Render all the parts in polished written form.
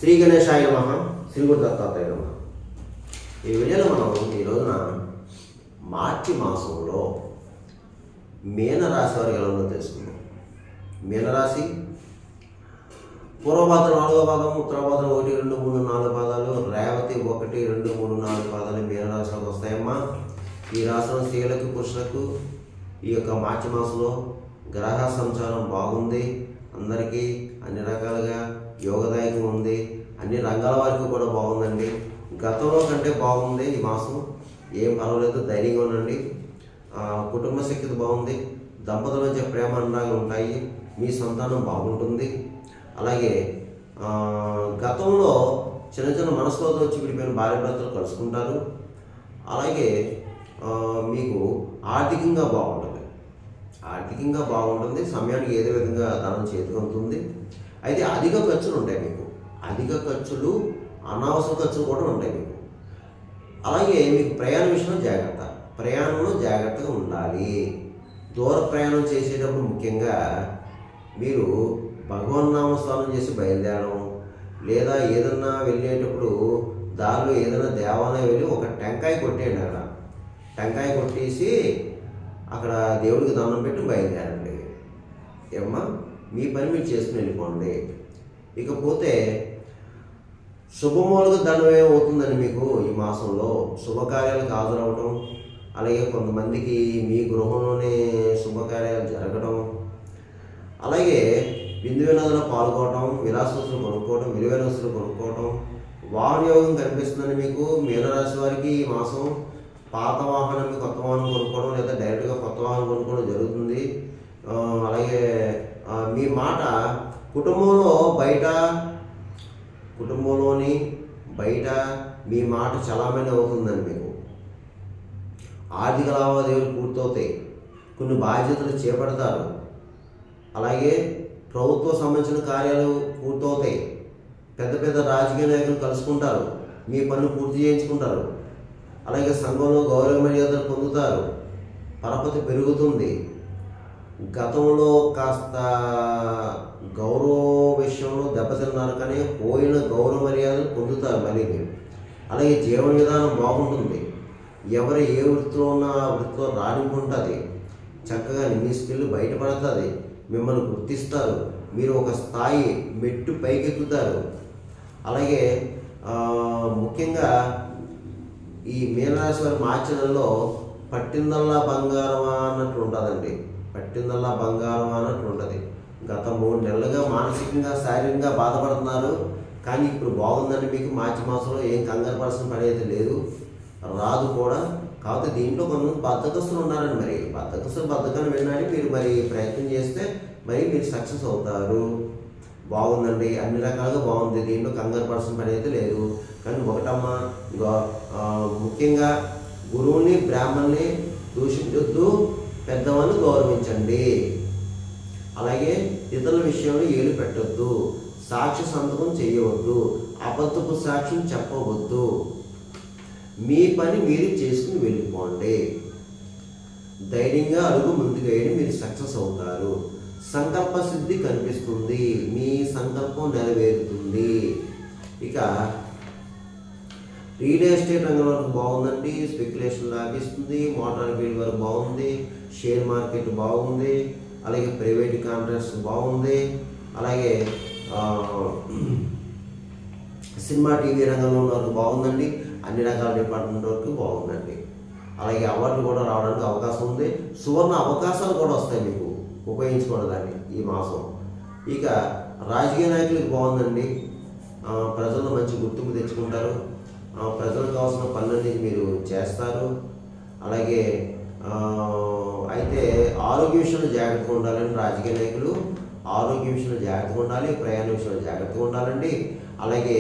శ్రీ గణేశాయ నమః, శ్రీ గురు దత్తాత్రేయ నమః. ఈ వీడియోలో మనం ఈ రోజున మార్చి మాసంలో మీనరాశి వారికి ఎలా ఉందో తెలుసుకుందాం. మీనరాశి పూర్వభాద్ర 4వ పాదం, ఉత్తరభాద్ర 1, 2, 3, 4 పాదాలు, రేవతి 1, 2, 3, 4 పాదాలు మీనరాశిలోకి వస్తాయమ్మా. ఈ రాశిలో స్త్రీలకు పురుషులకు ఈ యొక్క మార్చి మాసంలో గ్రహ సంచారం బాగుంది. అందరికీ అన్ని రకాలుగా యోగదాయకం ఉంది. అన్ని రంగాల వారికి కూడా బాగుందండి. గతంలో కంటే బాగుంది ఈ మాసం. ఏం పర్వాలేదు, ధైర్యంగా ఉండండి. కుటుంబ శక్తి బాగుంది. దంపతుల మధ్య ప్రేమ అనురాగాలు ఉంటాయి. మీ సంతానం బాగుంటుంది. అలాగే గతంలో చిన్న చిన్న మనసులతో వచ్చి విడిపోయిన భార్య భర్తలు కలుసుకుంటారు. అలాగే మీకు ఆర్థికంగా బాగుంటుంది. సమయానికి ఏదో విధంగా ధనం చేతికొంటుంది. అయితే అధిక ఖర్చులు ఉంటాయి మీకు. అధిక ఖర్చులు, అనవసర ఖర్చులు కూడా ఉంటాయి మీకు. అలాగే మీకు ప్రయాణ విషయంలో ప్రయాణంలో జాగ్రత్తగా ఉండాలి. దూర ప్రయాణం చేసేటప్పుడు ముఖ్యంగా మీరు భగవన్నామస్నానం చేసి బయలుదేరడం, లేదా ఏదన్నా వెళ్ళేటప్పుడు దారిలో ఏదైనా దేవాలయం వెళ్ళి ఒక టెంకాయ కొట్టేయండి. అక్కడ టెంకాయ కొట్టేసి అక్కడ దేవుడికి దండం పెట్టి బయలుదేరండి. ఏమ్మా, మీ పని మీరు చేసుకుని వెళ్ళిపోండి. ఇకపోతే శుభమూలక దండం ఏమవుతుందని మీకు ఈ మాసంలో శుభకార్యాలకు హాజరవడం, అలాగే కొంతమందికి మీ గృహంలోనే శుభకార్యాలు జరగడం, అలాగే విందు వినోదంలో పాల్గొనడం, విలాస వస్తువులు కొనుక్కోవడం, విలువైన వస్తువులు కొనుక్కోవడం, వాహన యోగం కనిపిస్తుందని మీకు మీనరాశి వారికి ఈ మాసం. పాత వాహనం కొత్త వాహనం కొనుక్కోవడం, లేదా డైరెక్ట్గా కొత్త వాహనం కొనుక్కోవడం జరుగుతుంది. అలాగే మీ మాట కుటుంబంలోని బయట మీ మాట చలామణి అవుతుందని మీకు. ఆర్థిక లావాదేవీలు పూర్తవుతాయి. కొన్ని బాధ్యతలు చేపడతారు. అలాగే ప్రభుత్వ సంబంధించిన కార్యాలు పూర్తవుతాయి. పెద్ద పెద్ద రాజకీయ నాయకులు కలుసుకుంటారు. మీ పనులు పూర్తి చేయించుకుంటారు. అలాగే సంఘంలో గౌరవ మర్యాదలు పొందుతారు. పరపతి పెరుగుతుంది. గతంలో కాస్త గౌరవ విషయంలో దెబ్బతిన్నారు, కానీ పోయిన గౌరవ మర్యాదలు పొందుతారు మళ్ళీ మీరు. అలాగే జీవన విధానం బాగుంటుంది. ఎవరు ఏ వృత్తిలో ఉన్నా ఆ వృత్తిలో రాణింపు ఉంటుంది. చక్కగా మీ స్కిల్ బయటపడుతుంది. మిమ్మల్ని గుర్తిస్తారు. మీరు ఒక స్థాయి మెట్టు పైకెక్కుతారు. అలాగే ముఖ్యంగా ఈ మీనరాశి వారి మార్చి నెలలో పట్టిందల్లా బంగారం అన్నట్టు ఉంటుందండి. పట్టిందల్లా బంగారం అన్నట్టు ఉంటుంది. గత 3 నెలలుగా మానసికంగా శారీరకంగా బాధపడుతున్నారు, కానీ ఇప్పుడు బాగుందండి మీకు. మార్చి మాసంలో ఏం కంగారు పడాల్సిన పని అయితే లేదు, రాదు కూడా. కాకపోతే దీంట్లో కొంతమంది బద్ధకస్తులు ఉన్నారండి. మరి బద్ధకాన్ని వినాలి. మీరు మరి ప్రయత్నం చేస్తే మరి మీరు సక్సెస్ అవుతారు. బాగుందండి, అన్ని రకాలుగా బాగుంది. దీంట్లో కంగారు పడాల్సిన పని అయితే లేదు. కానీ ఒకటమ్మా, ముఖ్యంగా గురువుని బ్రాహ్మణ్ణి దూషించొద్దు, పెద్దవాళ్ళని గౌరవించండి. అలాగే ఇతరుల విషయంలో ఏలు పెట్టొద్దు, సాక్షి సంతకం చేయవద్దు, అబద్ధపు సాక్ష్యం చెప్పవద్దు. మీ పని మీరు చేసుకుని వెళ్ళిపోండి. ధైర్యంగా అడుగు ముందుకు వేయండి, మీరు సక్సెస్ అవుతారు. సంకల్ప సిద్ధి కనిపిస్తుంది. మీ సంకల్పం నెరవేరుతుంది. ఇక రియల్ ఎస్టేట్ రంగం వరకు బాగుందండి. స్పెక్యులేషన్ లాభిస్తుంది. మోటార్ ఫీల్డ్ వరకు బాగుంది. షేర్ మార్కెట్ బాగుంది. అలాగే ప్రైవేట్ కాంట్రాక్ట్స్ బాగుంది. అలాగే సినిమా టీవీ రంగంలో వరకు బాగుందండి. అన్ని రకాల డిపార్ట్మెంట్ వరకు బాగుందండి. అలాగే అవార్డులు కూడా రావడానికి అవకాశం ఉంది. సువర్ణ అవకాశాలు కూడా వస్తాయి మీకు, ఉపయోగించుకోవడానికి ఈ మాసం. ఇక రాజకీయ నాయకులకు బాగుందండి. ప్రజల్లో మంచి గుర్తింపు తెచ్చుకుంటారు. ప్రజలకు కావాల్సిన పనులన్నీ మీరు చేస్తారు. అలాగే అయితే ఆరోగ్య విషయంలో జాగ్రత్తగా ఉండాలండి. రాజకీయ నాయకులు ఆరోగ్య విషయంలో జాగ్రత్తగా ఉండాలి. ప్రయాణ విషయంలో జాగ్రత్తగా ఉండాలండి. అలాగే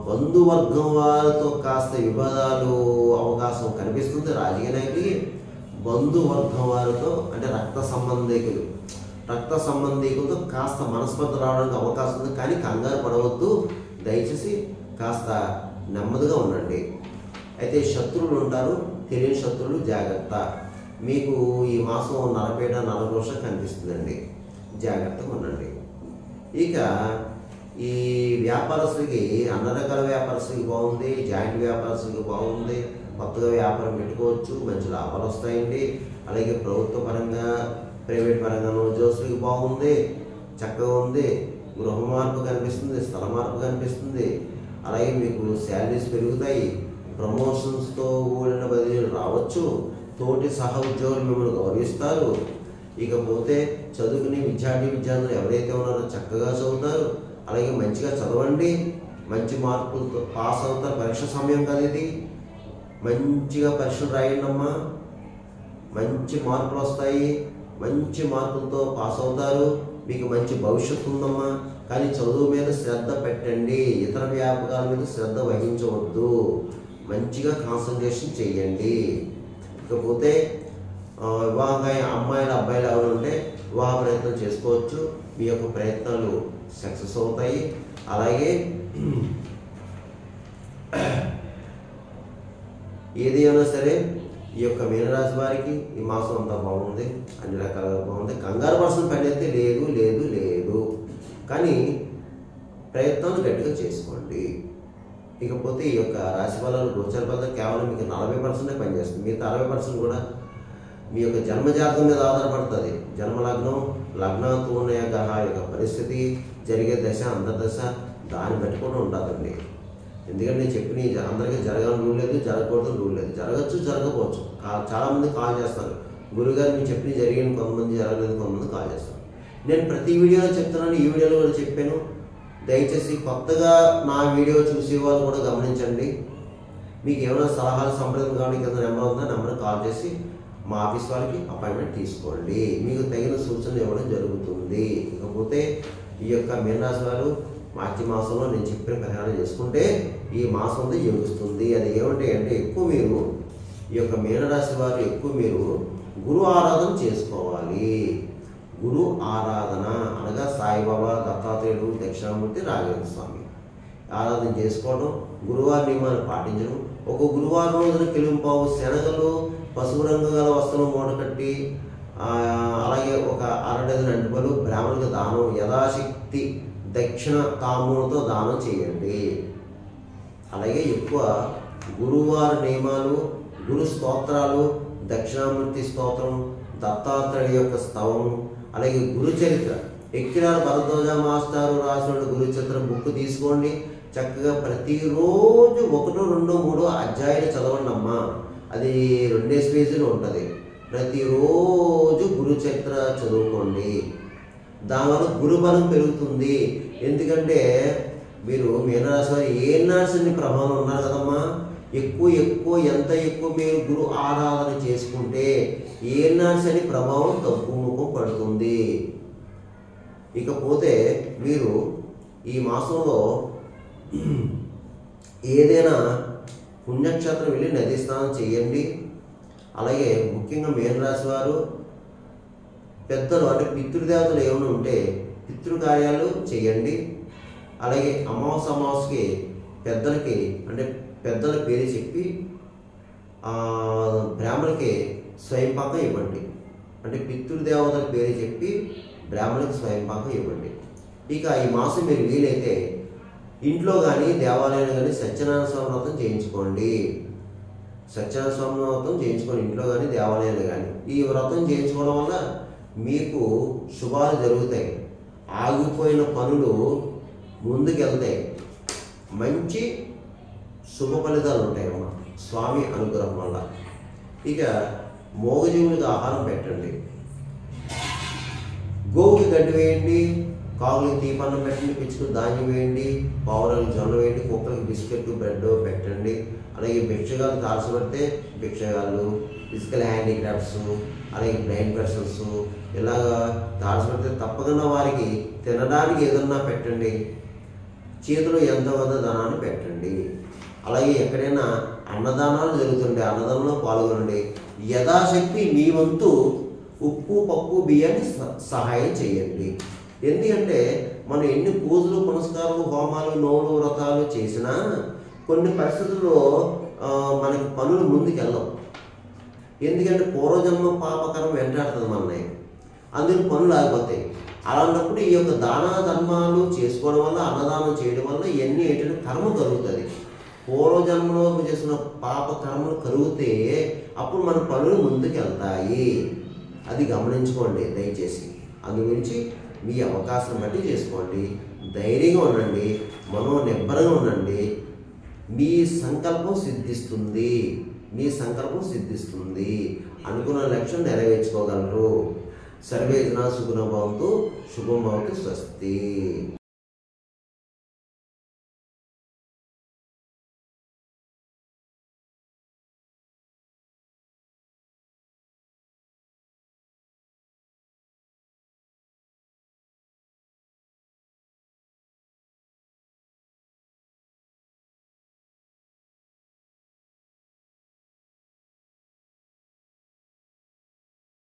బంధువర్గం వారితో కాస్త వివాదాలు అవకాశం కనిపిస్తుంది. రాజకీయ నాయకులకి బంధువర్గం వారితో, అంటే రక్త సంబంధికులతో కాస్త మనస్పర్ధ రావడానికి అవకాశం ఉంది. కానీ కంగారు పడవద్దు. దయచేసి కాస్త నెమ్మదిగా ఉండండి. అయితే శత్రువులు ఉంటారు, తెలియని శత్రువులు, జాగ్రత్త. మీకు ఈ మాసం నరపేట నరఘోష కనిపిస్తుందండి. జాగ్రత్తగా ఉండండి. ఇక ఈ వ్యాపారస్తులకి అన్ని రకాల వ్యాపారస్తులకి బాగుంది, జాయింట్ వ్యాపారస్తులకి బాగుంది, కొత్తగా వ్యాపారం పెట్టుకోవచ్చు, మంచి లాభాలు వస్తాయండి. అలాగే ప్రభుత్వ పరంగా ప్రైవేట్ పరంగా ఉద్యోగస్తులకి బాగుంది, చక్కగా ఉంది. గృహ మార్పు కనిపిస్తుంది, స్థల మార్పు కనిపిస్తుంది. అలాగే మీకు శాలరీస్ పెరుగుతాయి, ప్రమోషన్స్తో కూడిన బదిలీలు రావచ్చు, తోటి సహ ఉద్యోగులు మిమ్మల్ని గౌరవిస్తారు. ఇకపోతే చదువుకునే విద్యార్థులు ఎవరైతే ఉన్నారో చక్కగా చదువుతారు. అలాగే మంచిగా చదవండి, మంచి మార్కులతో పాస్ అవుతారు. పరీక్ష సమయం కదా ఇది, మంచిగా పరీక్షలు రాయండి అమ్మా, మంచి మార్కులు వస్తాయి, మంచి మార్కులతో పాస్ అవుతారు. మీకు మంచి భవిష్యత్తు ఉందమ్మా. కానీ చదువు మీద శ్రద్ధ పెట్టండి, ఇతర వ్యాపకాల మీద శ్రద్ధ వహించవద్దు, మంచిగా కాన్సన్ట్రేషన్ చేయండి. ఇకపోతే వివాహ అమ్మాయిలు అబ్బాయిలు ఎవరు ఉంటే వివాహ ప్రయత్నం చేసుకోవచ్చు, మీ యొక్క ప్రయత్నాలు సక్సెస్ అవుతాయి. అలాగే ఏది అయినా సరే ఈ యొక్క మీనరాశి వారికి ఈ మాసం అంతా బాగుంది, అన్ని రకాలుగా బాగుంది. కంగారు పర్సన్ పని అయితే లేదు లేదు లేదు, కానీ ప్రయత్నాలు గట్టిగా చేసుకోండి. ఇకపోతే ఈ యొక్క రాశి ఫలాలు గోచర ఫలాలు కేవలం మీకు 40% పనిచేస్తుంది, మిగతా 60% కూడా మీ యొక్క జన్మజాతకం మీద ఆధారపడుతుంది. జన్మలగ్నం, లగ్నంతో ఉన్న గ్రహ యొక్క పరిస్థితి, జరిగే దశ, అంతర్దశ దాన్ని బట్టి కూడా ఉంటుందండి. ఎందుకంటే నేను చెప్పిన అందరికీ జరగాలని రూల్ లేదు, జరగకూడదు రూల్ లేదు. జరగచ్చు, జరగకపోవచ్చు. చాలామంది కాల్ చేస్తారు, గురుగారు మీరు చెప్పిన జరిగిన, కొంతమంది జరగలేదు, కొంతమంది కాల్ చేస్తారు. నేను ప్రతి వీడియోలో చెప్తున్నాను, ఈ వీడియోలో కూడా చెప్పాను. దయచేసి కొత్తగా నా వీడియో చూసే వాళ్ళు కూడా గమనించండి. మీకు ఏమైనా సలహాలు సంప్రదింపు కావాలి, కింద నెంబర్ ఉందా, నెంబర్ కాల్ చేసి మా ఆఫీస్ వాళ్ళకి అపాయింట్మెంట్ తీసుకోండి, మీకు తగిన సూచనలు ఇవ్వడం జరుగుతుంది. ఇకపోతే ఈ యొక్క మీనరాశి వారు మార్చి మాసంలో నేను చెప్పిన పరిహారం చేసుకుంటే ఈ మాసం అంతా యోగిస్తుంది. అది ఏమంటే ఎక్కువ మీరు ఈ యొక్క మీనరాశి వారు ఎక్కువ మీరు గురు ఆరాధన చేసుకోవాలి. గురు ఆరాధన అనగా సాయిబాబా, దత్తాత్రేయుడు, దక్షిణామూర్తి, రాఘవేంద్ర స్వామి ఆరాధన చేసుకోవడం, గురువారి నియమాన్ని పాటించడం. ఒక గురువారం రోజున కిలుంపావు శనగలు, పసుపు రంగు గల వస్త్రం మూట కట్టి, అలాగే ఒక 6 డజన్ అంటుపలు బ్రాహ్మణులకు దానం, యథాశక్తి దక్షిణ తాంబూలంతో దానం చేయండి. అలాగే ఎక్కువ గురువారి నియమాలు, గురు స్తోత్రాలు, దక్షిణామూర్తి స్తోత్రం, దత్తాత్రేయ యొక్క స్తవం, అలాగే గురు చరిత్ర ఎక్కినారు భరద్వాజ మాస్టారు రాసిన గురు చరిత్ర బుక్ తీసుకోండి. చక్కగా ప్రతిరోజు 1, 2, 3 అధ్యాయాలు చదవండి అమ్మా. అది 2 పేజీలు ఉంటుంది. ప్రతిరోజు గురు చరిత్ర చదువుకోండి, దానివల్ల గురుబలం పెరుగుతుంది. ఎందుకంటే మీరు మీనరాశి వారు ఏనాశని ప్రభావం ఉన్నారు కదమ్మా. ఎంత ఎక్కువ మీరు గురు ఆరాధన చేసుకుంటే ఏనాశని ప్రభావం తగ్గుముఖం పడుతుంది. ఇకపోతే మీరు ఈ మాసంలో ఏదైనా పుణ్యక్షేత్రం వెళ్ళి నదీ స్నానం చేయండి. అలాగే ముఖ్యంగా మీనరాశి వారు పెద్దలు అంటే పితృదేవతలు ఏమైనా ఉంటే పితృకార్యాలు చేయండి. అలాగే అమావాస్యకి పెద్దలకి అంటే పెద్దల పేరు చెప్పి బ్రాహ్మణులకి స్వయంపాకం ఇవ్వండి. అంటే పితృదేవతల పేరు చెప్పి బ్రాహ్మణులకి స్వయంపాకం ఇవ్వండి. ఇక ఈ మాసం మీరు వీలైతే ఇంట్లో కానీ దేవాలయంలో కానీ సత్యనారాయణ స్వామి వ్రతం చేయించుకోండి. సత్యనారాయణ స్వామి వ్రతం చేయించుకోండి ఇంట్లో కానీ దేవాలయంలో కానీ. ఈ వ్రతం చేయించుకోవడం వల్ల మీకు శుభాలు జరుగుతాయి, ఆగిపోయిన పనులు ముందుకెళ్తాయి, మంచి శుభ ఫలితాలు ఉంటాయమ్మా స్వామి అనుగ్రహం వల్ల. ఇక మోగజీవులకు ఆహారం పెట్టండి, గోవుకి గడ్డి వేయండి, కాకులకి తీపన్నం పెట్టండి, పిచ్చుకు ధాన్యం వేయండి, పావురాలకు జొన్న వేయండి, కుక్కలకి బిస్కెట్ బ్రెడ్ పెట్టండి. అలాగే భిక్షగాలు తారసపడితే భిక్షగాళ్ళు, ఫిజికల్ హ్యాండిక్రాఫ్ట్స్, అలాగే బ్లైండ్ పర్సన్స్ ఇలాగా తారసపడితే తప్పకుండా వారికి తినడానికి ఏదన్నా పెట్టండి, చేతిలో ఎంత వద్ద ధనాన్ని పెట్టండి. అలాగే ఎక్కడైనా అన్నదానాలు జరుగుతుంటే అన్నదానంలో పాల్గొనండి. యథాశక్తి మీ వంతు ఉప్పు, పప్పు, బియ్యాన్ని సహాయం చేయండి. ఎందుకంటే మనం ఎన్ని పూజలు, పునస్కారాలు, హోమాలు, నోములు, వ్రతాలు చేసినా కొన్ని పరిస్థితుల్లో మనకి పనులు ముందుకు వెళ్ళవు. ఎందుకంటే పూర్వజన్మ పాపకరం వెంటాడుతుంది మనని, అందుకు పనులు ఆగిపోతాయి. అలాంటప్పుడు ఈ యొక్క దాన ధర్మాలు చేసుకోవడం వల్ల, అన్నదానం చేయడం వల్ల ఇవన్నీ ఏంటంటే కర్మ కలుగుతుంది. పూర్వజన్మలో చేసిన పాప కర్మలు కలుగుతే అప్పుడు మన పనులు ముందుకు వెళ్తాయి. అది గమనించుకోండి దయచేసి. అందు గురించి మీ అవకాశం బట్టి చేసుకోండి. ధైర్యంగా ఉండండి, మనోనిబ్బరంగా ఉండండి. మీ సంకల్పం సిద్ధిస్తుంది, మీ సంకల్పం సిద్ధిస్తుంది. అనుకున్న లక్ష్యం నెరవేర్చుకోగలరు. సర్వే జనా సుఖినో భవంతు. శుభం భవతు. స్వస్తి.